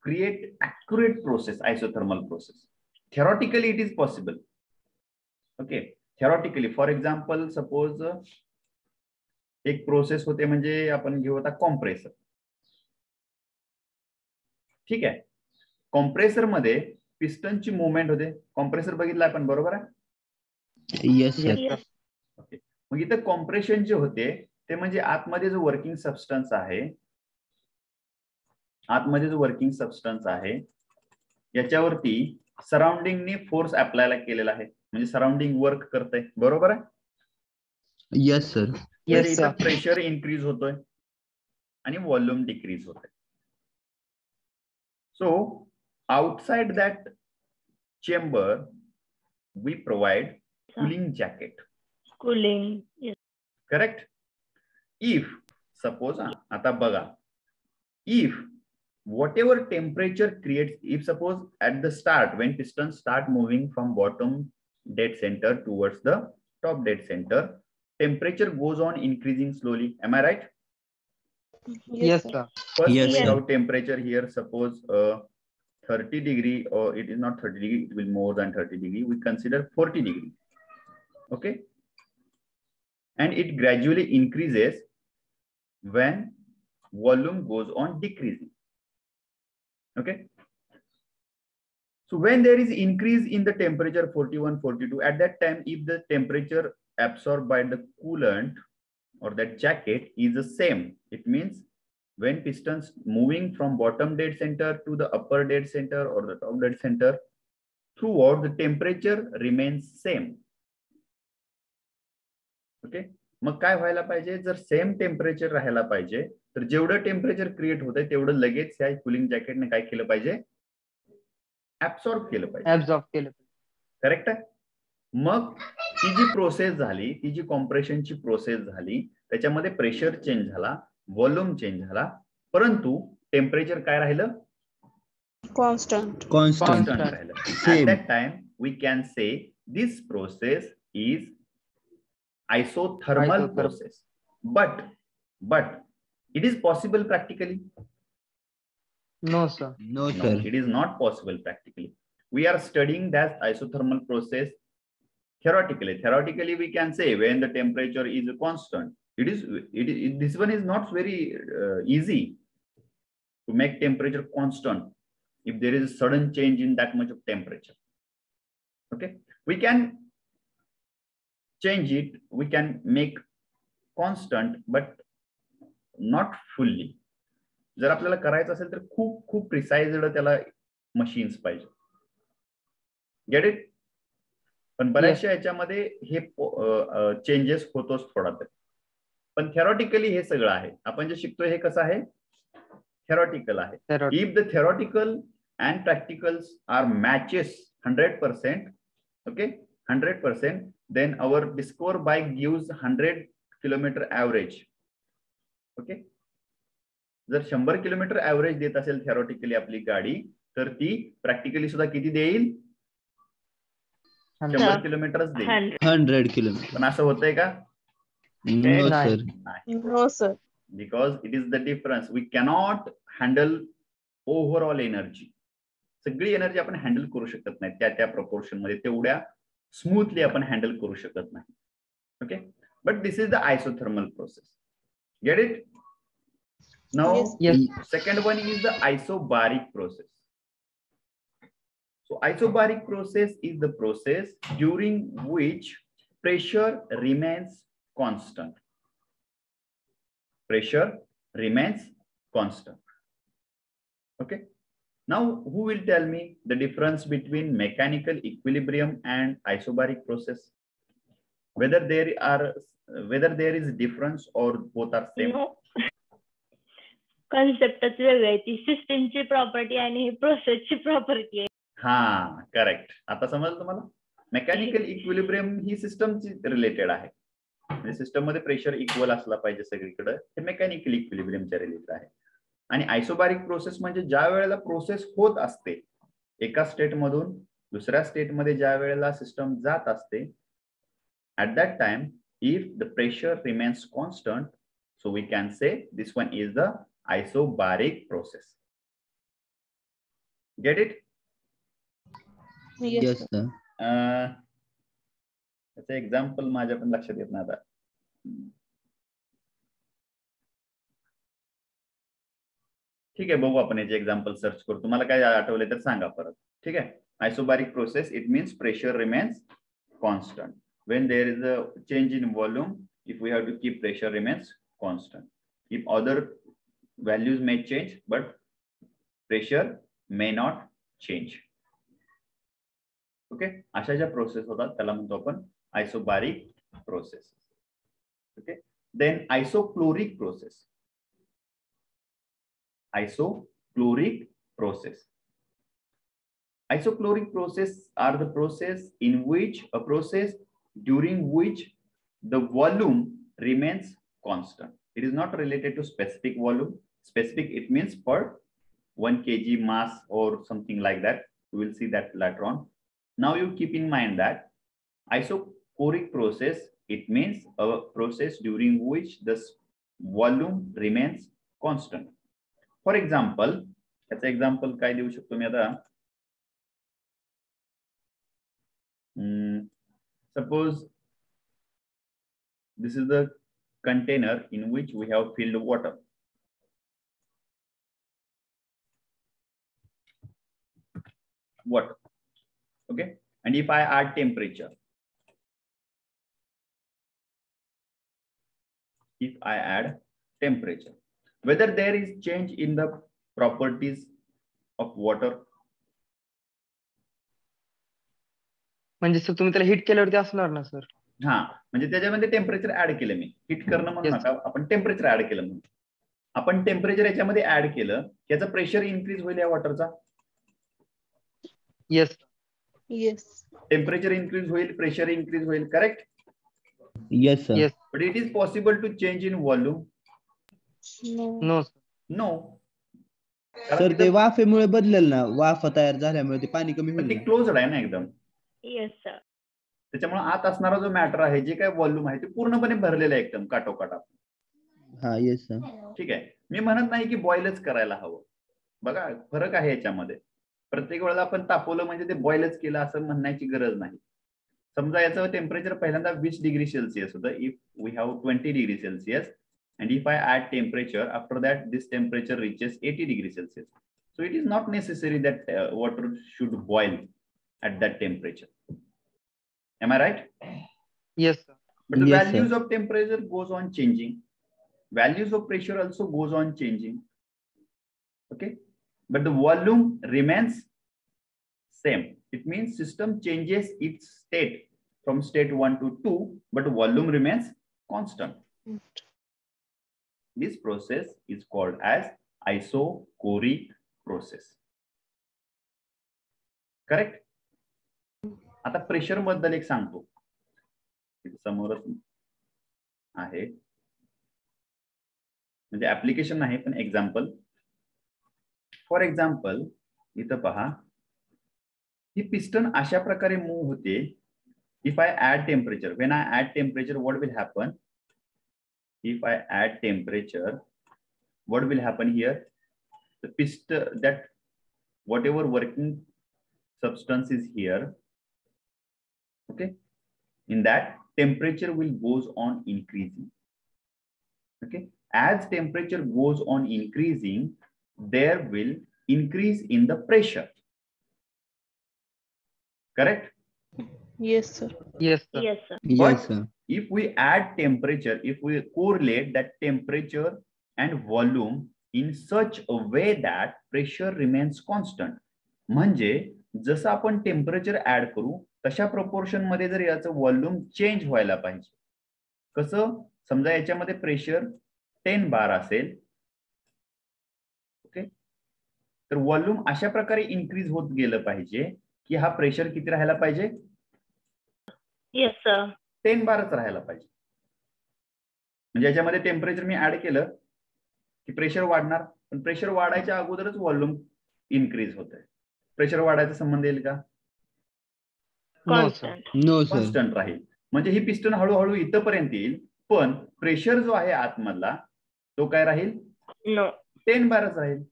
create accurate process, isothermal process. Theoretically it is possible. Okay, theoretically, for example, suppose एक process होते म्हणजे आपण घेऊ आता compressor. ठीक आहे, compressor मध्ये पिस्टनची मूवमेंट होते. कॉम्प्रेसर बघितलं आपण, बरोबर आहे? Yes, sir. ओके, मग इथं कॉम्प्रेशन जे होते ते म्हणजे आतमध्ये जो वर्किंग सबस्टन्स आहे, याच्यावरती सराउंडिंगने फोर्स अप्लाय केलेला आहे, म्हणजे सराउंडिंग वर्क करतंय, बरोबर आहे? Yes, sir. Yes, sir. इथं प्रेशर इन्क्रीज होतोय आणि व्हॉल्यूम डिक्रीज होतोय. So outside that chamber we provide cooling jacket. Cooling. Yes. Correct? if suppose आता बघा, if whatever temperature creates, if suppose at the start when pistons start moving from bottom dead center towards the top dead center, temperature goes on increasing slowly. Am I right? Yes, sir. First Yes, we sir. have temperature here, suppose 30 degree, or it is not 30 degree, it will more than 30 degree. We consider 40 degree. Okay. And it gradually increases when volume goes on decreasing. Okay. So when there is increase in the temperature 41, 42, at that time, if the temperature absorbed by the coolant or that jacket is the same, it means when pistons moving from bottom dead center to the upper dead center or the top dead center, throughout the temperature remains same. Okay. मग काय व्हायला पाहिजे, जर same temperature राहायला पाहिजे तर जेवढं temperature create होतंय तेवढं लगेच ह्या कुलिंग जॅकेटने काय केलं पाहिजे, ऍब्सॉर्ब केलं पाहिजे. ऍब्सॉर्ब केलं. करेक्ट आहे. मग ती जी प्रोसेस झाली, ती जी कॉम्प्रेशनची प्रोसेस झाली, त्याच्यामध्ये प्रेशर चेंज झाला, व्हॉल्यूम चेंज झाला, परंतु टेम्परेचर काय राहिलं, Constant. राहिलं. At that time we can say this process is isothermal process, but it is possible practically? No, sir. No, No, sir. it is not possible practically. We are studying that isothermal process theoretically. Theoretically, we can say when the temperature is constant. This one is not very easy to make temperature constant if there is a sudden change in that much of temperature. Okay, we can change it, we can make constant, but not fully. जर आपल्याला करायचं असेल तर खूप खूप precised त्याला machines पाहिजे. Get it. पण बऱ्याचशा याच्यामध्ये हे चेंजेस होतोच थोडा तरी. पण थेरॉटिकली हे सगळं आहे. आपण जे शिकतोय हे कसं आहे, थेरॉटिकल आहे. If the theoretical and practicals are matches 100%, okay, 100%, then our Discover bike gives 100 kilometer average. Okay, जर 100 किलोमीटर ऍव्हरेज देत असेल थेरॉटिकली आपली गाडी, तर ती प्रॅक्टिकली सुद्धा किती देईल, 100 किलोमीटरच देईल. 100 kilometers. पण असं होतंय का? No, sir. No, sir. Because it is the difference. We cannot handle overall energy. सगळी एनर्जी आपण हँडल करू शकत नाही त्या प्रपोर्शन मध्ये, तेवढ्या स्मूथली आपण हँडल करू शकत नाही. Okay, but this is the isothermal process. Get it? Now second one is the isobaric process. So isobaric process is the process during which pressure remains constant. Pressure remains constant. Okay. Now, who will tell me the difference between mechanical equilibrium and isobaric process? Whether there is difference or both are same? No. कॉन्सेप्टच वेगळी आहे. ती सिस्टीमची property आणि ही प्रोसेसची property आहे. हा, correct. आता समजलं तुम्हाला? मेकॅनिकल इक्विलिब्रियम ही सिस्टमची रिलेटेड आहे. म्हणजे सिस्टम मध्ये प्रेशर इक्वल असला पाहिजे सगळीकडे, हे मेकॅनिकल इक्विलिब्रियमच्या रिलेटेड आहे. आणि आयसोबारिक प्रोसेस म्हणजे ज्या वेळेला प्रोसेस होत असते एका स्टेट मधून दुसऱ्या स्टेट मध्ये, ज्या वेळेला सिस्टम जात असते, at that time if the pressure remains constant, so we can say this one is the isobaric process. Get it? Yes, sir. त्याचं एक्झाम्पल माझ्या पण लक्षात येत नाही आता. ठीक आहे, बघू आपण याचे एक्झाम्पल सर्च करू. तुम्हाला काय आठवले तर सांगा परत. ठीक आहे. Isobaric process, it means pressure remains constant. When there is a change in volume, if we have to keep pressure remains constant. If other values may change, but pressure may not change. Okay, अशा ज्या process होतात त्याला म्हणतो आपण आयसोबारिक process. Okay, then isochloric process. Isochloric process. Isochloric process are the process in which during which the volume remains constant. It is not related to specific volume. Specific, it means per 1 kg mass or something like that. We will see that later on. Now you keep in mind that isochoric process, it means a process during which the volume remains constant. For example, याचा example काय देऊ शकतो मी आता? Suppose this is the container in which we have filled water. Okay, and if I add temperature, whether there is change in the properties of water. म्हणजे sir तुम्ही त्याला hit केल्यावरती असणार ना सर? हा, म्हणजे त्याच्यामध्ये टेम्परेचर ऍड केलं मी. हिट करणं म्हणू नका, आपण टेम्परेचर ऍड केलं म्हणून. आपण टेम्परेचर याच्यामध्ये ऍड केलं, याचा प्रेशर इन्क्रीज होईल या वॉटरचा. Yes Yes. टेम्परेचर इन्क्रीज होईल, प्रेशर इन्क्रीज होईल, correct? Yes, sir. Yes. But it is possible to change in volume? No. No no. Sir ते वाफेमुळे बदलेल ना, वाफ तयार झाल्यामुळे ते पाणी कमी पण होईल ती ना. क्लोज्ड आहे ना एकदम. Yes sir. त्याच्यामुळे आत असणारा जो मॅटर आहे, जे काय व्हॉल्यूम आहे, ते पूर्णपणे भरलेलं आहे एकदम काटोकाट. हा, येस सर. ठीक आहे. मी म्हणत नाही की बॉइलच करायला हवं. बघा फरक आहे याच्यामध्ये. प्रत्येक वेळेला आपण तापवलं म्हणजे ते बॉइलच केलं असं म्हणण्याची गरज नाही. समजा याचं टेम्परेचर पहिल्यांदा 20 डिग्री सेल्सिअस होतं. If we have 20 degree celsius and if I add temperature, after that this temperature reaches 80 degrees Celsius. So it is not necessary that water should boil at that temperature. Am I right? Yes sir. But the Yes, values sir. of temperature goes on changing. Values of pressure also goes on changing. Okay, but the volume remains same. It means system changes its state from state 1 to 2, but volume remains constant. This process is called as isochoric process. Correct? आता pressure बद्दल एक सांगतो. समोरच आहे, म्हणजे application नाही पण example. For example इथं पहा, ही पिस्टन अशा प्रकारे मूव्ह होते. If I add temperature, when I add temperature, what will happen? If I add temperature, what will happen here? The piston, that whatever working substance is here, okay, in that temperature will goes on increasing. Okay, as temperature goes on increasing, there will increase in the pressure. Correct? Yes, sir. Yes sir. Yes sir. Yes, sir. If we add temperature, if we correlate that temperature and volume in such a way that pressure remains constant, म्हणजे जसं आपण temperature add करू तशा proportion मध्ये जर याचं volume change व्हायला पाहिजे. कसं? समजा याच्यामध्ये प्रेशर 10 बार असेल, ओके, तर व्हॉल्यूम अशा प्रकारे इन्क्रीज होत गेलं पाहिजे की हा प्रेशर किती राहायला पाहिजे? Yes sir. 10 बारच राहायला पाहिजे. म्हणजे याच्यामध्ये टेम्परेचर मी ऍड केलं की प्रेशर वाढणार, पण प्रेशर वाढायच्या अगोदरच व्हॉल्यूम इन्क्रीज होत आहे. प्रेशर वाढायचा संबंध येईल का? No sir. Constant. No, sir. Constant राहील. म्हणजे ही पिस्टन हळूहळू इथपर्यंत येईल, पण प्रेशर जो आहे आतमधला तो काय राहील? नो. 10 बारच राहील.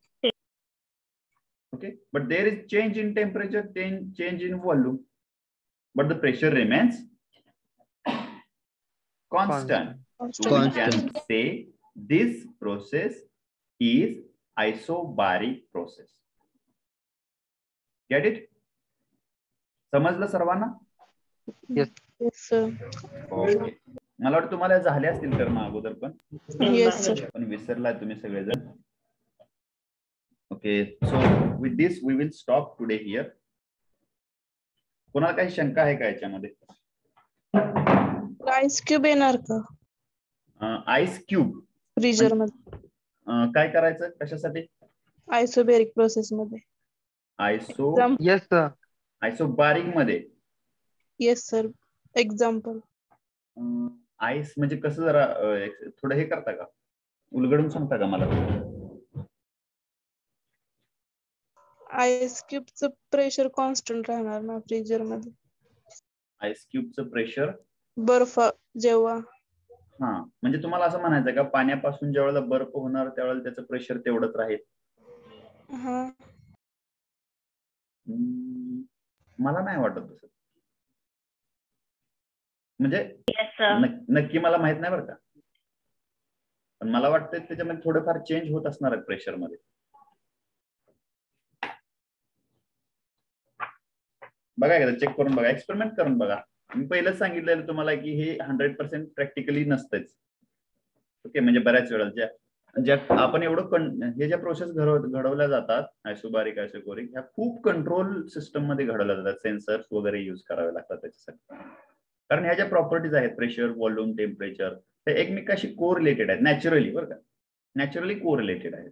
Okay, but there is change in temperature, change in volume, but the pressure remains constant. So we can say this process is isobaric process. Get it? समजलं सर्वांना? Yes, sir. ओके. मला वाटतं तुम्हाला झाले असतील तर मग अगोदर पण. Yes, sir. पण विसरलाय तुम्ही सगळेजण. Okay, so with this we will stop today here. कोणाला काही शंका आहे का याच्यामध्ये? आईस क्यूब येणार का आईस क्यूब फ्रीजर मध्ये? काय करायचं कशासाठी? आयसोबेरिक प्रोसेस मध्ये. Yes sir. आयसोबारिक मध्ये? Yes sir. एक्झाम्पल. आईस म्हणजे कसं, जरा थोडं हे करता का? उलगडून सांगता का मला? आईस क्यूबचं प्रेशर कॉन्स्टंट राहणार ना फ्रीजर मध्ये. आईस क्यूबचं प्रेशर, बर्फ जेव्हा हा म्हणजे तुम्हाला असं म्हणायचं का पाण्यापासून ज्यावेळेला बर्फ होणार त्यावेळेला त्याचं प्रेशर तेवढंच राहील? हा मला नाही वाटत तसं. म्हणजे Yes, नक्की मला माहित नाही बरं का, पण मला वाटतं त्याच्यामध्ये थोडंफार चेंज होत असणार आहे प्रेशर मध्ये. बघा एकदा चेक करून बघा, एक्सपेरिमेंट करून बघा. मी पहिलंच सांगितलेलं तुम्हाला की हे 100% प्रॅक्टिकली नसतंच. ओके, म्हणजे बऱ्याच वेळा ज्या आपण एवढं हे ज्या प्रोसेस घडवल्या जातात आयसोबारिक आयसोकोरिक, ह्या खूप कंट्रोल सिस्टम मध्ये घडवल्या जातात. सेन्सर्स वगैरे युज करावे लागतात त्याच्यासाठी, कारण ह्या ज्या प्रॉपर्टीज आहेत प्रेशर, व्हॉल्यूम, टेम्परेचर, हे एकमेकाशी कोरिलेटेड आहेत नॅचरली, बरं का, नॅचरली कोरिलेटेड आहेत.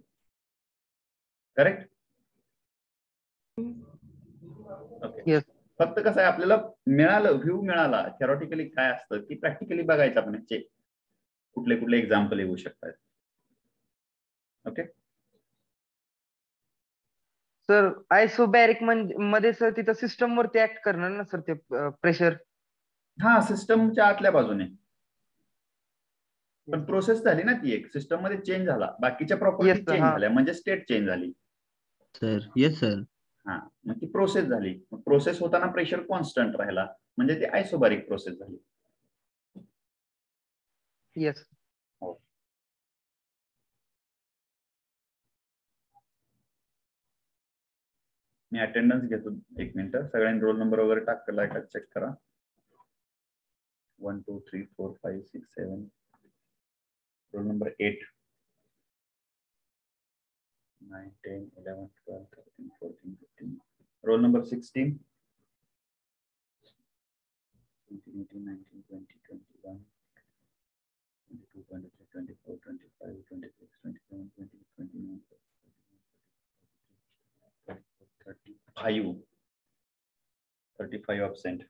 करेक्ट? ओके. Yes. फक्त कसं आहे, आपल्याला व्ह्यू मिळाला थेरॉटिकली काय असतं की प्रॅक्टिकली बघायचं आपण कुठले कुठले एक्झाम्पल येऊ शकतात. ओके सर आयसोबॅरिक मध्ये सर तिथं सिस्टम वरती ऍक्ट करणार ना सर ते प्रेशर? हा, सिस्टमच्या आतल्या बाजूने, पण प्रोसेस झाली ना ती, एक सिस्टम मध्ये चेंज झाला, बाकीच्या प्रॉपर्टी Yes, sir. चेंज हा. झाल्या म्हणजे स्टेट चेंज झाली. Sir yes sir. हा, मग ती प्रोसेस झाली. प्रोसेस होताना प्रेशर कॉन्स्टंट राहिला म्हणजे ती आयसोबारिक प्रोसेस झाली. येस. मी अटेंडन्स घेतो, 1 मिनिट. सगळ्यांनी रोल नंबर वगैरे टाकला का चेक करा. 1 2 3 4 5 6 7. Role number 8 9 10 11 12 13 14 15. Roll number 16 17 18 19 20 21 22 23 24 25 26 27 28 29 35 absent.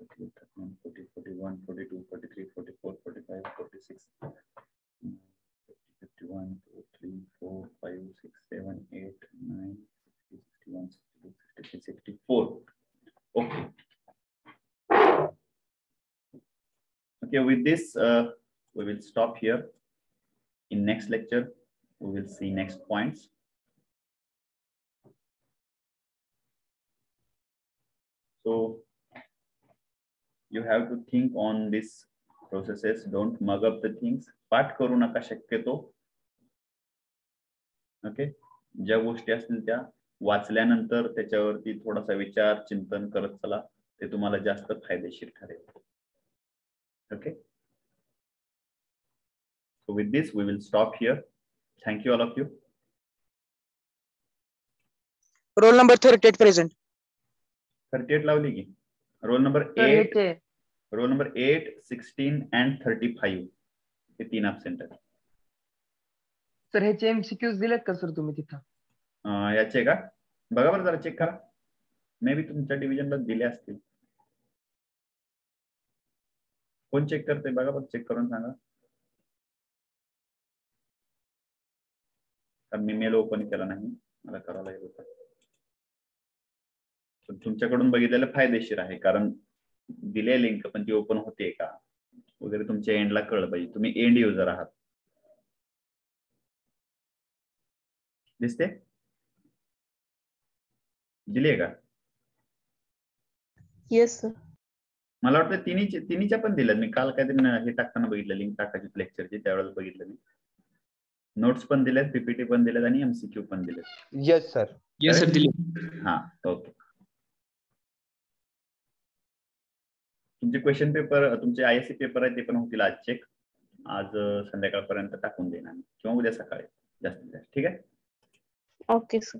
38, 39, 40, 41, 42, 43, 44, 45, 46, 51, 2, 3, 4, 5, 6, 7, 8, 9, 60, 61, 62, 63, 64. Okay. Okay, with this, we will stop here. In next lecture, we will see next points. So you have to think on these processes. Don't mug up the things. पाठ करू नका शक्यतो. Okay, ज्या गोष्टी असतील त्या वाचल्यानंतर त्याच्यावरती थोडासा विचार चिंतन करत चला, ते तुम्हाला जास्त फायदेशीर ठरेल. Okay, so with this we will stop here. Thank you all of you. Roll number 38 present. 38 लावली की? Roll number 8, roll number 8, 16 and 35 हे 3 absent आहेत. सर ह्याचे एमसीक्यूज दिलेत का सर तुम्ही तिथं? याचे का? बघा बरं, जरा चेक करा. मे बी तुमच्या डिव्हिजनला दिले असतील. कोण चेक करते बघा बरं, चेक करून सांगा. कारण मी मेल ओपन केला नाही, मला करावं लागेल होतं. तुमच्याकडून बघितलेलं फायदेशीर आहे, कारण दिले लिंक पण ती ओपन होते का वगैरे तुमच्या एंडला कळलं पाहिजे. तुम्ही एंड युजर आहात. दिसते? दिली आहे का? Yes sir. मला वाटतं तिन्हीच्या पण दिल्यात. मी काल काहीतरी हे टाकताना बघितलं, लिंक टाकायची लेक्चरची, त्यावेळेला बघितलं मी. नोट्स पण दिलेत, पीपीटी पण दिलेत आणि एमसीक्यू पण दिलेत. Yes sir. येस सर, दिली. हा, ओके. तुमचे क्वेश्चन पेपर, तुमचे आयएससी पेपर आहे ते पण होतील आज चेक. आज संध्याकाळपर्यंत टाकून देणार किंवा उद्या सकाळी जास्तीत जास्त. ठीक आहे? Okay sir.